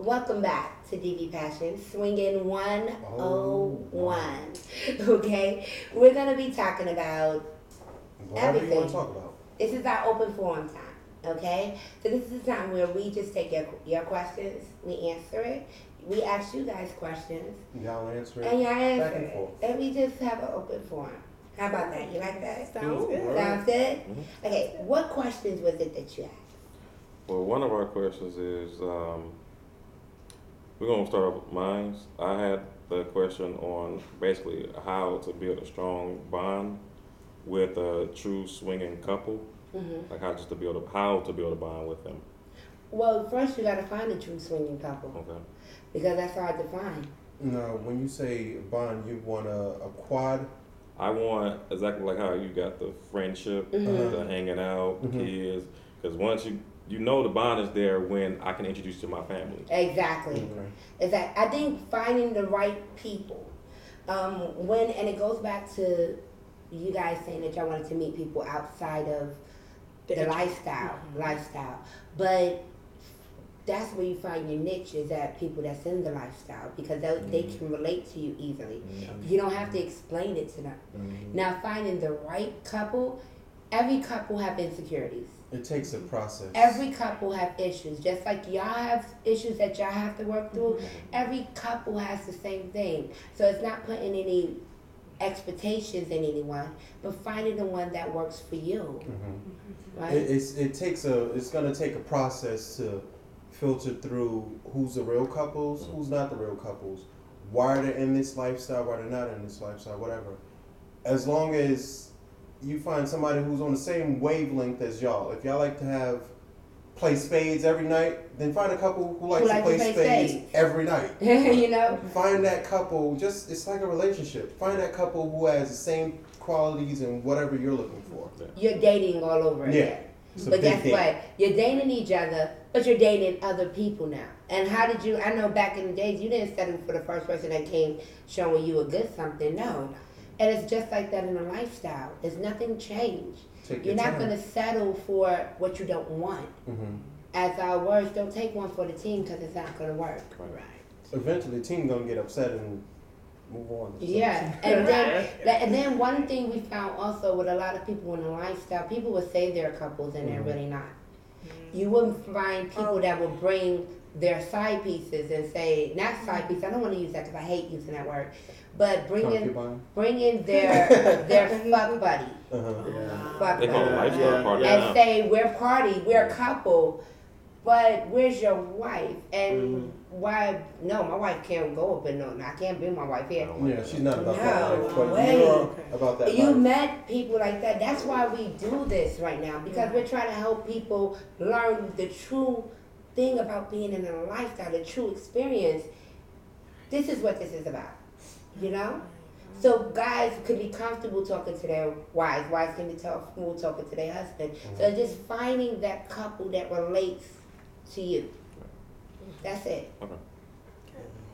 Welcome back to Dvpassion, Swinging 101. Okay? We're going to be talking about whatever everything. you want to talk about. This is our open forum time. Okay? So this is the time where we just take your questions, we answer it. We ask you guys questions. Y'all answer it. And y'all answer back and it. forth. And we just have an open forum. How about that? You like that? Sounds good. Sounds good? Mm-hmm. Okay, what questions was it that you asked? Well, one of our questions is, we're going to start off with mine. I had the question on basically how to build a strong bond with a true swinging couple. Mm-hmm. Like how to build a bond with them. Well, first you got to find a true swinging couple. Okay. Because that's hard to find. No, when you say bond, you want a quad? I want exactly like how you got the friendship, Mm-hmm. the hanging out, the Mhm. kids. Because once you know the bond is there when I can introduce you to my family. Exactly. I think finding the right people. And it goes back to you guys saying that y'all wanted to meet people outside of the lifestyle. But that's where you find your niche is at people that's in the lifestyle because they can relate to you easily. You don't have to explain it to them. Now finding the right couple, every couple have insecurities. It takes a process. Every couple have issues. Just like y'all have issues that y'all have to work through, every couple has the same thing. So it's not putting any expectations in anyone, but finding the one that works for you. Right? It's gonna take a process to filter through who's the real couples, who's not the real couples, why they're in this lifestyle, why they're not in this lifestyle, whatever. As long as you find somebody who's on the same wavelength as y'all. If y'all like to play spades every night, then find a couple who likes to play spades every night. You know? Find that couple, it's like a relationship. Find that couple who has the same qualities and whatever you're looking for. You're dating all over again. But guess what? You're dating each other, but you're dating other people now. And how did you, I know back in the days, you didn't settle for the first person that came showing you a good something. No. And it's just like that in a lifestyle. There's nothing changed. You're not going to settle for what you don't want. As our words, don't take one for the team because it's not going to work. Right. Eventually, the team going to get upset and move on. Yeah. And then one thing we found also with a lot of people in the lifestyle, people would say they're couples and they're really not. You wouldn't find people that would bring their side pieces and say, not side piece, I don't want to use that because I hate using that word, but bring in their fuck buddy. Fuck They call it buddy. lifestyle party And now. say, we're a couple, but where's your wife? And why, no, my wife can't go up and no, I can't bring my wife here. Yeah, she's not about that No life, but way. you're about that You life. met people like that. That's why we do this right now because we're trying to help people learn the true thing about being in a lifestyle, the true experience. This is what this is about, you know? So guys can be comfortable talking to their wives. Wives can be comfortable talking to their husband. So just finding that couple that relates to you. That's it. Okay.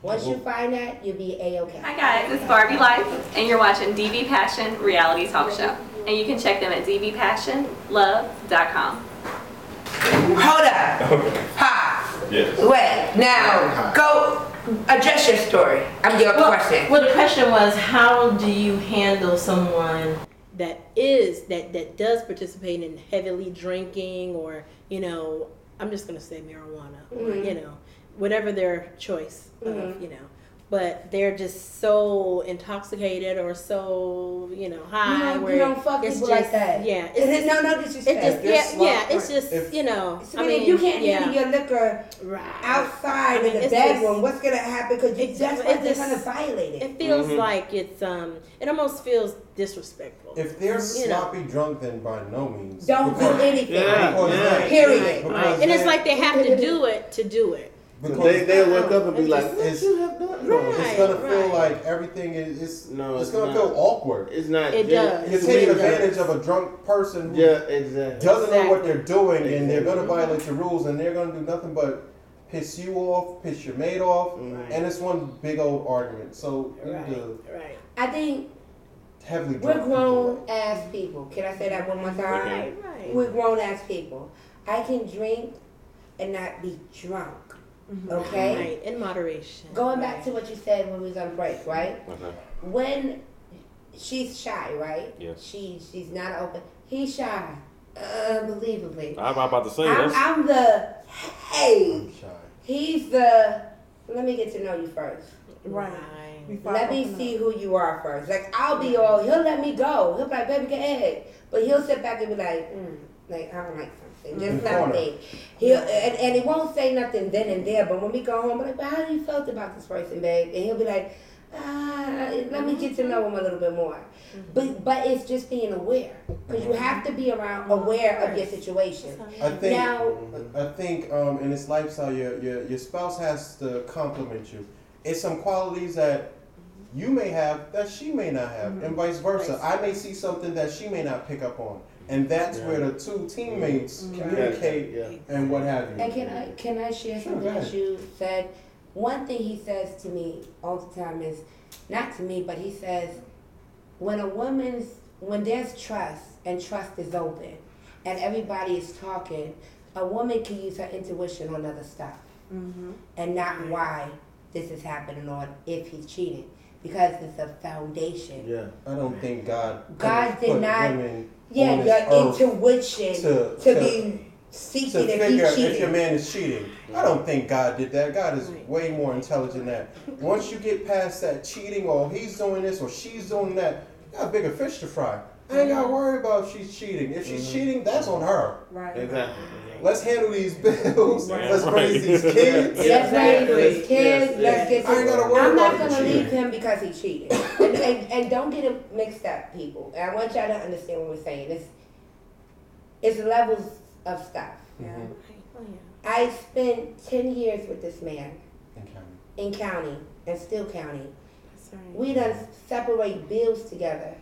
Once you find that, you'll be A-okay. Hi guys, it's Barbie Life, and you're watching Dvpassion Reality Talk Show. And you can check them at dvpassionlove.com. Hold up. Ha. Yes. Wait. Now, go address your story. I'm your question. Well, the question was, how do you handle someone that does participate in heavily drinking or, I'm just going to say marijuana or, whatever their choice of, but they're just so intoxicated or so, high. You don't fuck people like that. Yeah. No disrespect. It's just, I mean, if you can't handle your liquor outside in the bedroom, what's going to happen? Because that's why they're going to violate it. It feels like it's, it almost feels disrespectful. If they're sloppy drunk, then by no means. Don't do anything. Period. Right. And it's like they have to do it to do it. Because they'll wake up and be like, what you have done? It's going to feel like everything it's going to feel awkward. It's not. It does. You're taking advantage of a drunk person who doesn't know what they're doing, and they're going to violate your rules, and they're going to do nothing but piss you off, piss your mate off, and it's one big old argument. So I think heavily we're drunk grown ass people. Can I say that one more time? Right. We're grown ass people. I can drink and not be drunk. Okay? Right, in moderation. Going back to what you said when we was on break, right? Okay. When she's shy, right? Yes. She's not open. He's shy. Unbelievably. I'm about to say I'm the, hey. I'm shy. He's the, let me get to know you first. Right. Let me see who you are first. Like, I'll be all, he'll let me go. He'll be like, baby, get ahead. But he'll sit back and be like, like, I don't like something. Just something. And he won't say nothing then and there, but when we go home, I'm like, well, how do you felt about this person, babe? And he'll be like, let me get to know him a little bit more. But it's just being aware. Because you have to be aware of your situation. I think in this lifestyle, your spouse has to compliment you. It's some qualities that you may have that she may not have, and vice versa. I may see something that she may not pick up on, and that's where the two teammates communicate and what have you. And can I share something that you said? One thing he says to me all the time is, not to me, but he says, when there's trust and trust is open, and everybody is talking, a woman can use her intuition on other stuff, and not why this is happening or if he's cheating, because it's a foundation. Yeah, I don't think God did not. Women your intuition to be seeking to if figure he's cheating. if your man is cheating. I don't think God did that. God is way more intelligent than that. Once you get past that cheating, or he's doing this or she's doing that, you got bigger fish to fry. I ain't gotta worry about if she's cheating. If she's cheating, that's on her. Right. Exactly. Let's handle these bills. Let's raise these kids. Let's raise these kids. Let's get I ain't gotta worry I'm not about gonna the leave cheating. him because he cheated. And don't get it mixed up, people. And I want y'all to understand what we're saying. It's levels of stuff. I spent 10 years with this man in county and still county. We done separate bills together.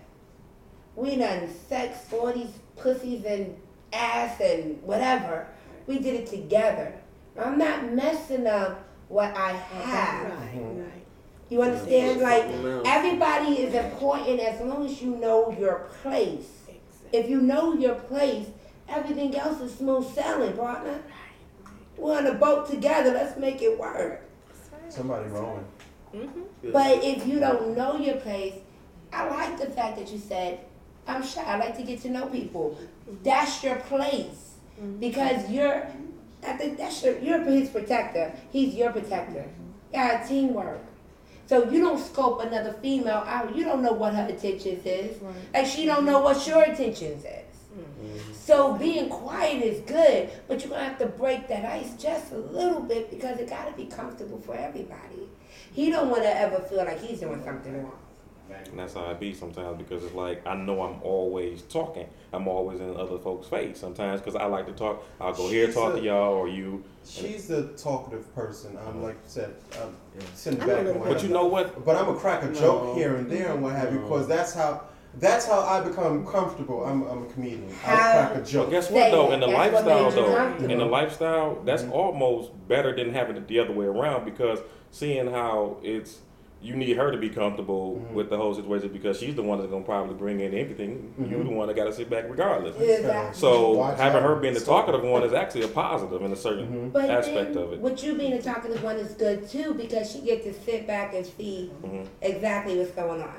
We done sex for these pussies and ass and whatever. We did it together. I'm not messing up what I have. You understand? Like, everybody is important as long as you know your place. If you know your place, everything else is smooth sailing, partner. We're on a boat together. Let's make it work. Somebody rowing. But if you don't know your place, I like the fact that you said, I'm shy. I like to get to know people. That's your place. Because you're his protector. He's your protector. Yeah, teamwork. So you don't scope another female out. You don't know what her intentions is. Like, she don't know what your intentions is. So being quiet is good, but you're going to have to break that ice just a little bit, because it got to be comfortable for everybody. He don't want to ever feel like he's doing something wrong. And that's how I be sometimes, because it's like, I know I'm always talking. I'm always in other folks' face sometimes, because I like to talk. I'll go here, talk to y'all, or you. She's the talkative person. I'm like I said, I'm sitting back and But you know what? But I'm gonna crack a joke here and there and what have you, because that's how I become comfortable. I'm a comedian. I'll crack a joke. But guess what though? In the lifestyle, that's almost better than having it the other way around, because seeing how you need her to be comfortable with the whole situation, because she's the one that's gonna probably bring in everything. You're the one that gotta sit back regardless. Exactly. So having her being the talkative one is actually a positive in a certain But aspect then, of it. with you being the talkative one is good too, because she gets to sit back and see exactly what's going on.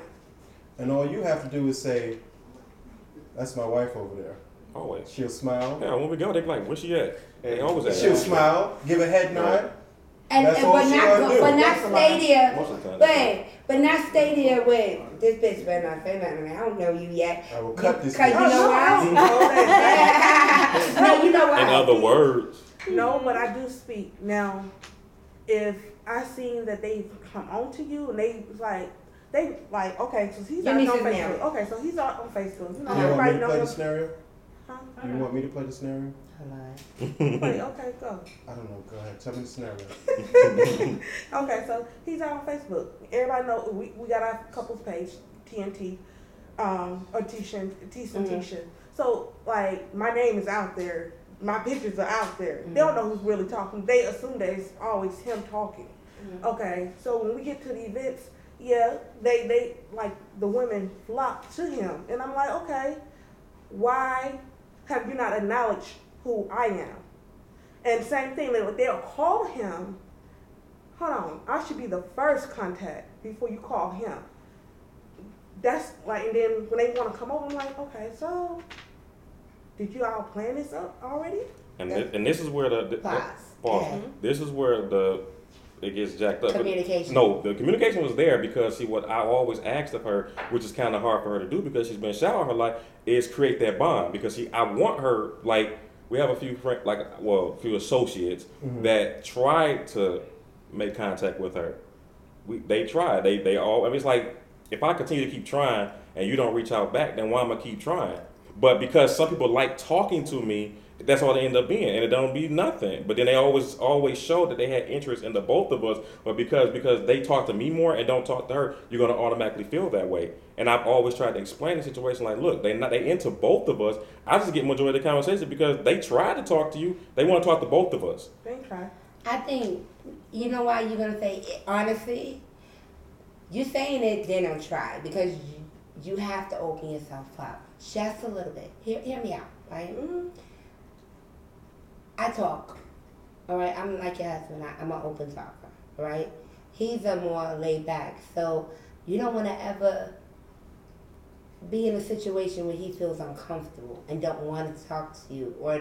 And all you have to do is say, "That's my wife over there." Always. She'll smile. Yeah, when we go, they be like, "Where she at?" They always at. She'll smile, give a head nod. But not stay there. Most of the time. But not stay there with this bitch better not say nothing to me. I don't know you yet. I will cut this. Cause you know why? No, you know why? In other words. No, but I do speak. Now, if I seen that they come on to you and they like, okay, so he's on Facebook. Okay, so he's on Facebook. You know, Do you want me everybody to play the knows. scenario? Huh? Do you want me to play the scenario? Wait, okay, go. I don't know. Go ahead. Tell me the scenario. Okay, so he's out on Facebook. Everybody know we got our couples page, TNT, or Tisha. So like my name is out there, my pictures are out there. They don't know who's really talking. They assume that it's always him talking. Okay, so when we get to the events, they like the women flock to him, and I'm like, okay, why have you not acknowledged who I am? And same thing, they'll call him hold on, I should be the first contact before you call him. That's like, and then when they want to come over, I'm like, okay, so did you all plan this up already? And this is where the Pause. pause. This is where it gets jacked up. Communication. No, the communication was there because what I always asked of her, which is kind of hard for her to do because she's been shy all her life, is create that bond. Because I want her, like, we have a few friends, a few associates that tried to make contact with her. They tried. They all. I mean, it's like, if I continue to keep trying and you don't reach out back, then why am I keep trying? But because some people like talking to me, that's all they end up being, and it don't be nothing. But then they always show that they had interest in the both of us. But because they talk to me more and don't talk to her, you're gonna automatically feel that way. And I've always tried to explain the situation like, look, they into both of us. I just get majority of the conversation because they try to talk to you. They want to talk to both of us. They try. I think, you know why you're gonna say it, honestly. You saying it, they don't try because you have to open yourself up just a little bit. Hear me out, right? I talk, all right? I'm like your husband. I'm an open talker, all right? He's a more laid back. So you don't want to ever be in a situation where he feels uncomfortable and don't want to talk to you or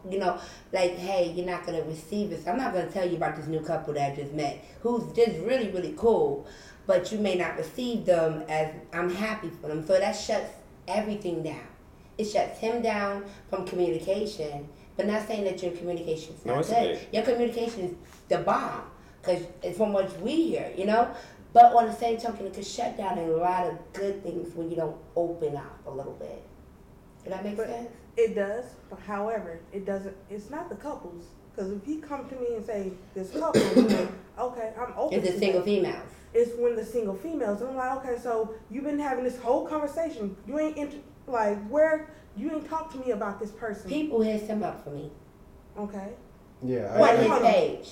you know, like, hey, you're not going to receive this. I'm not going to tell you about this new couple that I just met who's just really, really cool, but you may not receive them as I'm happy for them. So that shuts everything down. It shuts him down from communication, but not saying that your communication is not good. Your communication is the bomb, because it's from what we hear, you know? But on the same token, it could shut down a lot of good things when you don't open up a little bit. Does that make sense? It does, but however, it doesn't. It's not the couples. Because if he come to me and say, this couple, I'm like, okay, I'm open. It's the single females. It's when the single females. And I'm like, okay, so you've been having this whole conversation. You ain't where you ain't talked to me about this person. People hit him up for me. Okay. Yeah.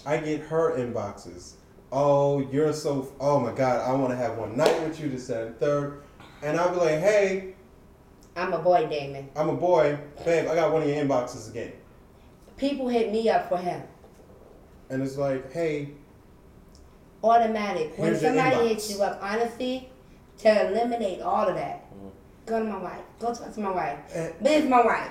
I get her inboxes. Oh, you're so. Oh my God, I want to have one night with you, this, that, and third. And I'll be like, hey. I'm a boy, Damon. I'm a boy, babe. I got one of your inboxes again. People hit me up for him. And it's like, hey. Automatic. When somebody hits you up, honestly, to eliminate all of that, go to my wife. Go talk to my wife. But it's my wife.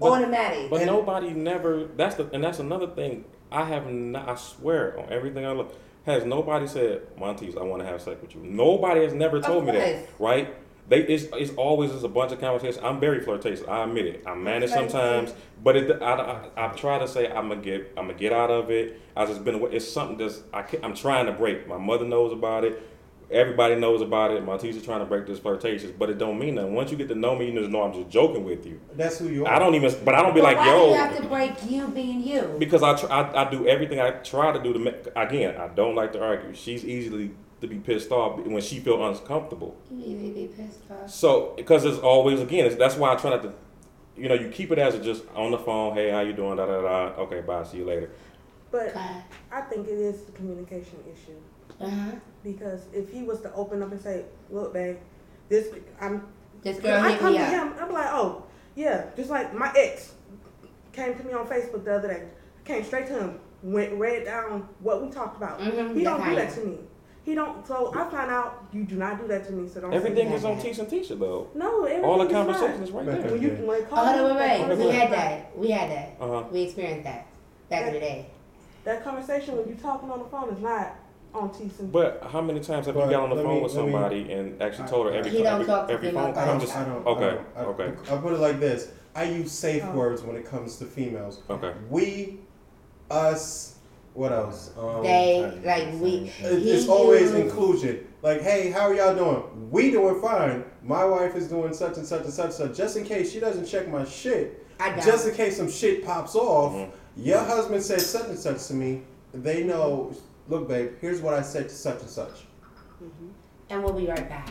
Automatic. But nobody never. That's another thing. I swear on everything I look. Has nobody said, Montes, I want to have sex with you? Nobody has never told me that, right? It's always just a bunch of conversations. I'm very flirtatious. I admit it. I'm managed sometimes, but I try to say I'm gonna get out of it. I just been. It's something that's I'm trying to break. My mother knows about it. Everybody knows about it. My teacher's trying to break this flirtatious, but it don't mean nothing. Once you get to know me, you just know I'm just joking with you. That's who you are. I don't be like, why yo. Why do you have to break you being you? Because I do everything I try to do to make. Again, I don't like to argue. She's easily to be pissed off when she feel uncomfortable. You easily be pissed off. So, because it's always, again, that's why I try not to, you keep it as just on the phone, hey, how you doing, da, da, da, okay, bye, see you later. But I think it is the communication issue. Because if he was to open up and say, look, babe, this girl hit me up. Him, I'm like, oh, yeah, just like my ex came to me on Facebook the other day, came straight to him, read down what we talked about. He don't do that to me. He don't. So I found out you do not do that to me. So don't. Everything is on Teach and Teacher though. No, everything all the is conversations is right there. When they call wait. We had that. We experienced that back in the day. That conversation when you talking on the phone is not on Teach and. But how many times have you got on the phone with somebody and actually told her every phone call? Okay. I'll put it like this. I use safe words when it comes to females. Okay. We, us. What else? It's always inclusion. Like, hey, how are y'all doing? We doing fine. My wife is doing such and such and such. So just in case she doesn't check my shit, just in case some shit pops off, your husband said such and such to me. They know. Look, babe, here's what I said to such and such. And we'll be right back.